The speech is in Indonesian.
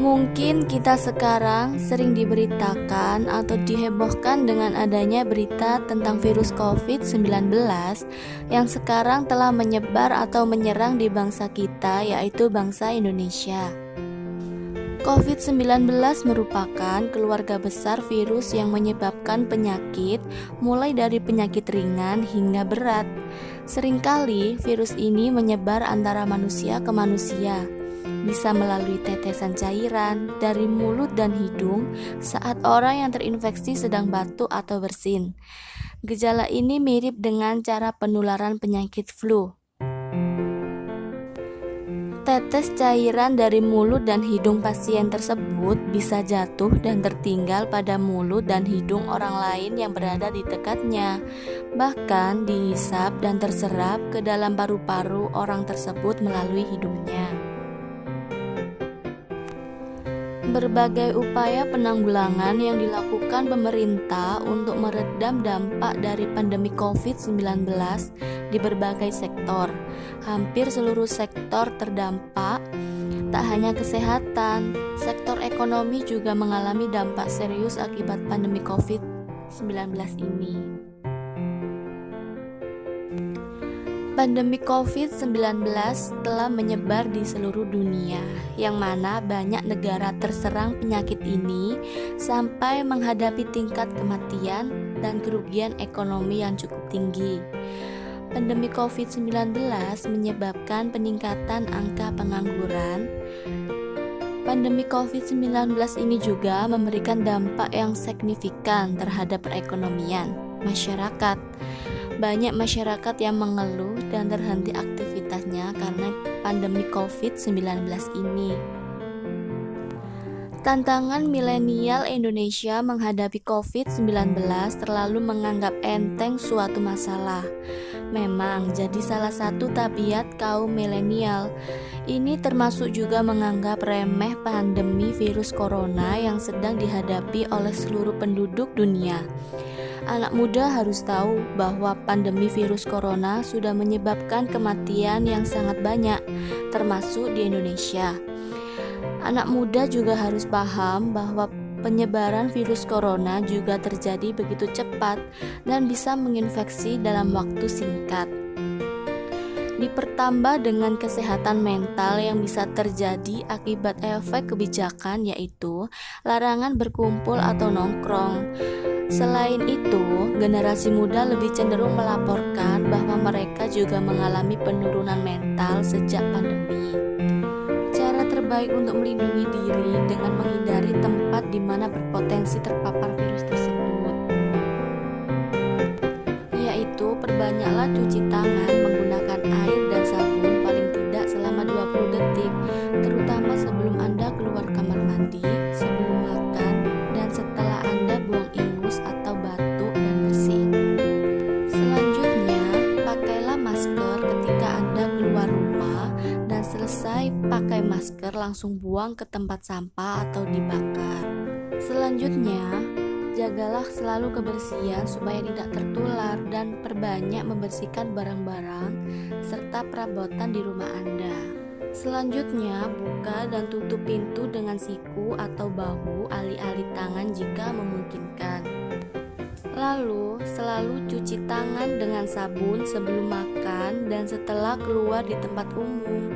Mungkin kita sekarang sering diberitakan atau dihebohkan dengan adanya berita tentang virus COVID-19 yang sekarang telah menyebar atau menyerang di bangsa kita, yaitu bangsa Indonesia. COVID-19 merupakan keluarga besar virus yang menyebabkan penyakit, mulai dari penyakit ringan hingga berat. Seringkali virus ini menyebar antara manusia ke manusia, bisa melalui tetesan cairan dari mulut dan hidung saat orang yang terinfeksi sedang batuk atau bersin. Gejala ini mirip dengan cara penularan penyakit flu. Tetes cairan dari mulut dan hidung pasien tersebut bisa jatuh dan tertinggal pada mulut dan hidung orang lain yang berada di dekatnya, bahkan dihisap dan terserap ke dalam paru-paru orang tersebut melalui hidungnya. Berbagai upaya penanggulangan yang dilakukan pemerintah untuk meredam dampak dari pandemi COVID-19 di berbagai sektor. Hampir seluruh sektor terdampak, tak hanya kesehatan, sektor ekonomi juga mengalami dampak serius akibat pandemi COVID-19 ini. Pandemi COVID-19 telah menyebar di seluruh dunia, yang mana banyak negara terserang penyakit ini sampai menghadapi tingkat kematian dan kerugian ekonomi yang cukup tinggi. Pandemi COVID-19 menyebabkan peningkatan angka pengangguran. Pandemi COVID-19 ini juga memberikan dampak yang signifikan terhadap perekonomian masyarakat. Banyak masyarakat yang mengeluh dan terhenti aktivitasnya karena pandemi COVID-19 ini. Tantangan milenial Indonesia menghadapi COVID-19 terlalu menganggap enteng suatu masalah. Memang jadi salah satu tabiat kaum milenial. Ini termasuk juga menganggap remeh pandemi virus corona yang sedang dihadapi oleh seluruh penduduk dunia. Anak muda harus tahu bahwa pandemi virus corona sudah menyebabkan kematian yang sangat banyak, termasuk di Indonesia. Anak muda juga harus paham bahwa penyebaran virus corona juga terjadi begitu cepat dan bisa menginfeksi dalam waktu singkat. Dipertambah dengan kesehatan mental yang bisa terjadi akibat efek kebijakan, yaitu larangan berkumpul atau nongkrong. Selain itu, generasi muda lebih cenderung melaporkan bahwa mereka juga mengalami penurunan mental sejak pandemi. Cara terbaik untuk melindungi diri dengan menghindari tempat di mana berpotensi terpapar virus tersebut, yaitu perbanyaklah cuci tangan menggunakan air dan sabun paling tidak selama 20 detik, terutama sebelum Anda keluar kamar mandi, sebelum makan, dan setelah Anda buang ingus atau batuk dan bersin. Selanjutnya, pakailah masker ketika Anda keluar rumah dan selesai pakai masker langsung buang ke tempat sampah atau dibakar. Selanjutnya, jagalah selalu kebersihan supaya tidak tertular dan perbanyak membersihkan barang-barang serta perabotan di rumah Anda. Selanjutnya, buka dan tutup pintu dengan siku atau bahu alih-alih tangan jika memungkinkan. Lalu, selalu cuci tangan dengan sabun sebelum makan dan setelah keluar di tempat umum.